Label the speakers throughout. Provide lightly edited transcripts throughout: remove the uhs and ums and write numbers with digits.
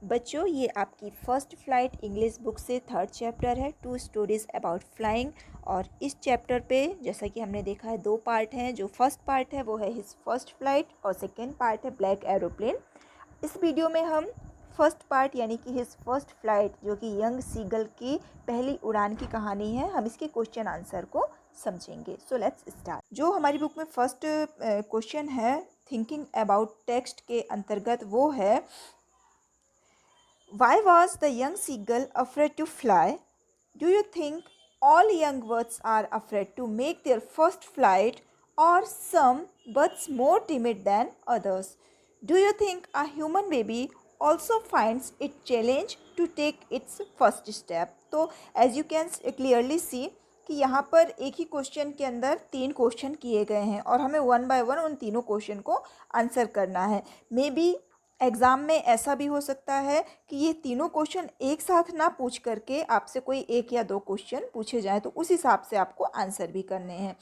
Speaker 1: बच्चों, ये आपकी फर्स्ट फ्लाइट इंग्लिश बुक से थर्ड चैप्टर है, टू स्टोरीज अबाउट फ्लाइंग। और इस चैप्टर पे जैसा कि हमने देखा है दो पार्ट हैं। जो फर्स्ट पार्ट है वो है हिज फर्स्ट फ्लाइट और सेकेंड पार्ट है ब्लैक एरोप्लेन। इस वीडियो में हम फर्स्ट पार्ट यानी कि हिज फर्स्ट फ्लाइट जो कि यंग सीगल की पहली उड़ान की कहानी है, हम इसके क्वेश्चन आंसर को समझेंगे। So let's start. जो हमारी बुक में फर्स्ट क्वेश्चन है थिंकिंग अबाउट टेक्स्ट के अंतर्गत, वो है Why was the young seagull afraid to fly? Do you think all young birds are afraid to make their first flight, or some birds more timid than others? Do you think a human baby also finds it challenge to take its first step? तो as you can clearly see कि यहाँ पर एक ही question के अंदर तीन question किए गए हैं और हमें वन बाय वन उन तीनों क्वेश्चन को आंसर करना है। मे बी एग्ज़ाम में ऐसा भी हो सकता है कि ये तीनों क्वेश्चन एक साथ ना पूछ करके आपसे कोई एक या दो क्वेश्चन पूछे जाएँ, तो उस हिसाब से आपको आंसर भी करने हैं।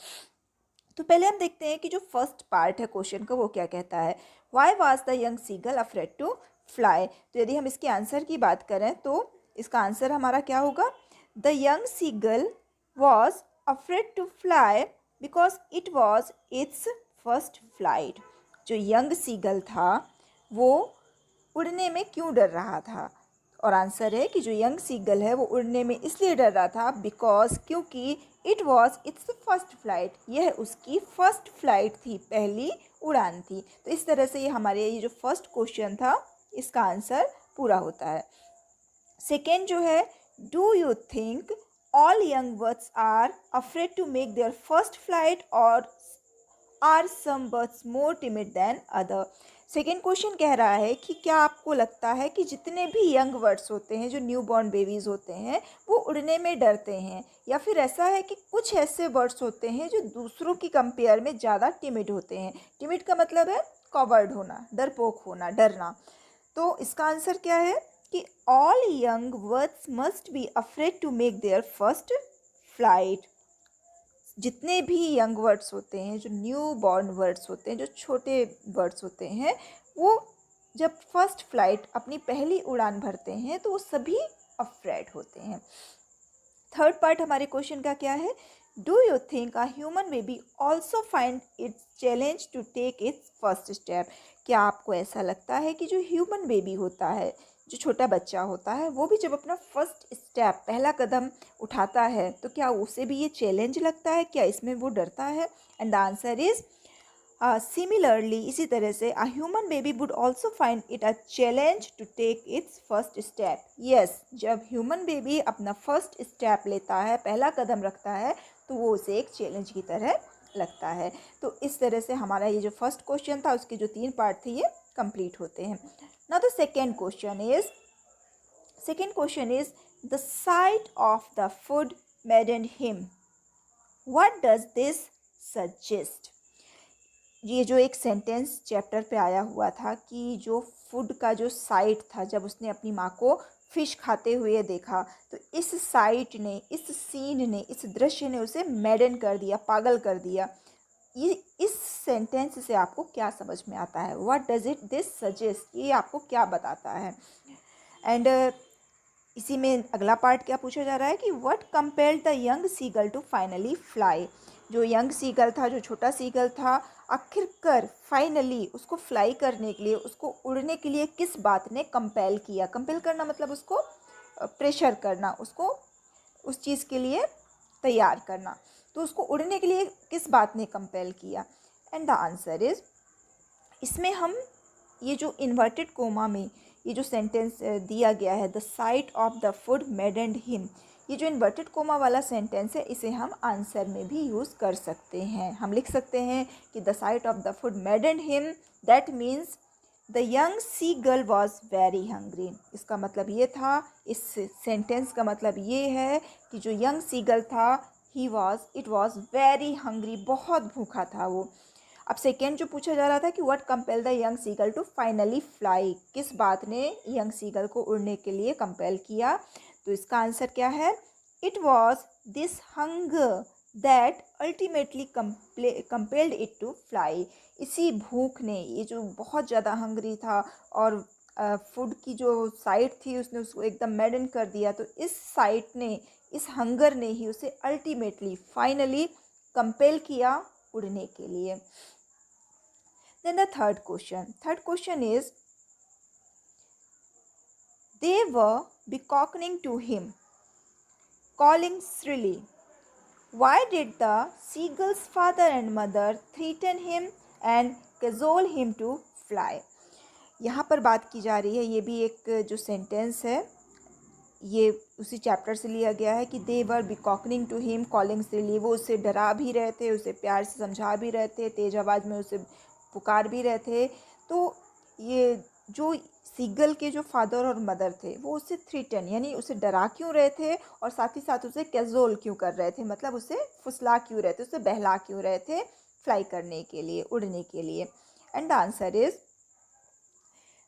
Speaker 1: तो पहले हम देखते हैं कि जो फर्स्ट पार्ट है क्वेश्चन का वो क्या कहता है। Why was the young seagull afraid to fly? तो यदि हम इसके आंसर की बात करें तो इसका आंसर हमारा क्या होगा? The young seagull was afraid to fly because it was its first flight. जो यंग सीगल था वो उड़ने में क्यों डर रहा था? और आंसर है कि जो यंग सीगल है वो उड़ने में इसलिए डर रहा था बिकॉज क्योंकि it was its first flight, यह उसकी फर्स्ट फ्लाइट थी, पहली उड़ान थी। तो इस तरह से ये हमारे ये जो फर्स्ट क्वेश्चन था इसका आंसर पूरा होता है। सेकेंड जो है, do you think all young birds are afraid to make their first flight और are some birds more timid than other? Second question कह रहा है कि क्या आपको लगता है कि जितने भी यंग बर्ड्स होते हैं, जो न्यू बॉर्न बेबीज़ होते हैं, वो उड़ने में डरते हैं, या फिर ऐसा है कि कुछ ऐसे बर्ड्स होते हैं जो दूसरों की कंपेयर में ज़्यादा टिमिड होते हैं? टिमिड का मतलब है कवर्ड होना, डरपोक होना, डरना। तो इसका आंसर क्या है कि all young birds must be afraid to make their first flight. जितने भी यंग बर्ड्स होते हैं, जो न्यू बॉर्न बर्ड्स होते हैं, जो छोटे बर्ड्स होते हैं, वो जब फर्स्ट फ्लाइट अपनी पहली उड़ान भरते हैं तो वो सभी अफ्रेड होते हैं। थर्ड पार्ट हमारे क्वेश्चन का क्या है? Do you think a human baby also find its challenge to take its first step? क्या आपको ऐसा लगता है कि जो ह्यूमन बेबी होता है, जो छोटा बच्चा होता है, वो भी जब अपना फर्स्ट स्टेप, पहला कदम उठाता है तो क्या उसे भी ये चैलेंज लगता है? क्या इसमें वो डरता है? And the answer is similarly, इसी तरह से a human baby would also find it a challenge to take its first step. Yes, जब ह्यूमन बेबी अपना फर्स्ट स्टेप लेता है, पहला कदम रखता है, तो वो उसे एक चैलेंज की तरह लगता है। तो इस तरह से हमारा ये जो फर्स्ट क्वेश्चन था उसके जो तीन पार्ट थे ये कंप्लीट होते हैं। Now the second question is the sight of the food maddened him. What does this suggest? ये जो एक सेंटेंस चैप्टर पे आया हुआ था कि जो फूड का जो साइट था, जब उसने अपनी माँ को फिश खाते हुए देखा, तो इस साइट ने, इस सीन ने, इस दृश्य ने उसे मैडन कर दिया, पागल कर दिया। ये इस सेंटेंस से आपको क्या समझ में आता है? What does it this suggest? ये आपको क्या बताता है? एंड इसी में अगला पार्ट क्या पूछा जा रहा है कि what compelled the young seagull to finally fly? जो यंग सीगल था, जो छोटा सीगल था, आखिरकार फाइनली उसको फ्लाई करने के लिए, उसको उड़ने के लिए किस बात ने कंपेल किया? कंपेल करना मतलब उसको प्रेशर करना, उसको उस चीज़ के लिए तैयार करना। तो उसको उड़ने के लिए किस बात ने कंपेल किया? एंड द आंसर इज, इसमें हम ये जो इन्वर्टेड कोमा में ये जो सेंटेंस दिया गया है, the sight of the food maddened him, ये जो इन्वर्टेड कोमा वाला सेंटेंस है, इसे हम आंसर में भी यूज़ कर सकते हैं। हम लिख सकते हैं कि the sight of the food maddened him, that means the young seagull was very hungry. इसका मतलब ये था, इस सेंटेंस का मतलब ये है कि जो यंग सी गर्ल था, इट वॉज वेरी हंग्री, बहुत भूखा था वो। अब सेकेंड जो पूछा जा रहा था कि what compel the young seagull to finally fly, किस बात ने यंग सीगल को उड़ने के लिए कंपेल किया? तो इसका आंसर क्या है? It was this hunger that ultimately compelled it to fly. इसी भूख ने, ये जो बहुत ज़्यादा हंग्री था और फूड की जो साइट थी उसने उसको एकदम मैडन कर दिया। तो इस साइट ने, इस हंगर ने ही उसे अल्टीमेटली फाइनली कंपेल किया उड़ने के लिए। Then the third question is, they were beckoning to him, calling shrilly. Why did the seagull's father and mother threaten him and cajole him to fly? यहाँ पर बात की जा रही है, ये भी एक जो सेंटेंस है ये उसी चैप्टर से लिया गया है कि दे वर बिकॉकनिंग टू हिम कॉलिंग श्रीली। वो उसे डरा भी रहे थे, उसे प्यार से समझा भी रहे थे, तेज आवाज़ में उसे पुकार भी रहे थे। तो ये जो सीगल के जो फादर और मदर थे वो उसे थ्रीटन यानी उसे डरा क्यों रहे थे और साथ ही साथ उसे कैजोल क्यों कर रहे थे, मतलब उसे फुसला क्यों रहे थे, उसे बहला क्यों रहे थे फ्लाई करने के लिए, उड़ने के लिए। And the answer is,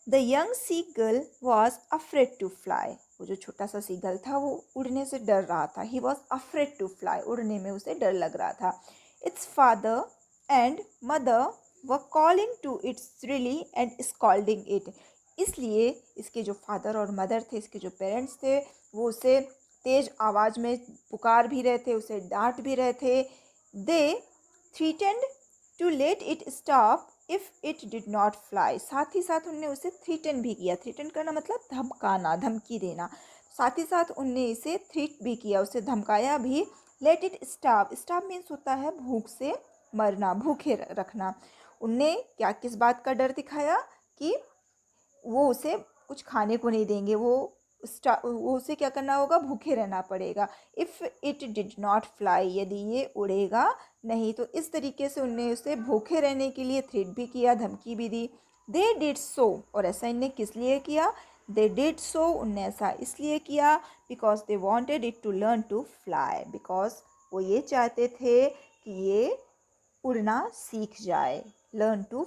Speaker 1: the young seagull was afraid to fly. वो जो छोटा सा सीगल था वो उड़ने से डर रहा था। He was afraid to fly, उड़ने में उसे डर लग रहा था। Its father and mother were calling to its really and scolding it. इसलिए इसके जो फादर और मदर थे, इसके जो पेरेंट्स थे, वो उसे तेज आवाज़ में पुकार भी रहे थे, उसे डांट भी रहे थे। They threatened to let it stop if it did not fly. साथ ही साथ उनने उसे थ्रीटन भी किया। थ्रीटन करना मतलब धमकाना, धमकी देना। साथ ही साथ उनने इसे थ्रीट भी किया, उसे धमकाया भी। Late it stop, stop means होता है भूख से मरना, भूखे रखना। उनने क्या, किस बात का डर दिखाया कि वो उसे कुछ खाने को नहीं देंगे, वो उसे क्या करना होगा, भूखे रहना पड़ेगा। If it did not fly, यदि ये उड़ेगा नहीं। तो इस तरीके से उनने उसे भूखे रहने के लिए थ्रेट भी किया, धमकी भी दी। दे डिड सो, और ऐसा इनने किस लिए किया, दे डिड सो, उनने ऐसा इसलिए किया because they wanted it to learn to fly, because वो ये चाहते थे कि ये उड़ना सीख जाए, लर्न टू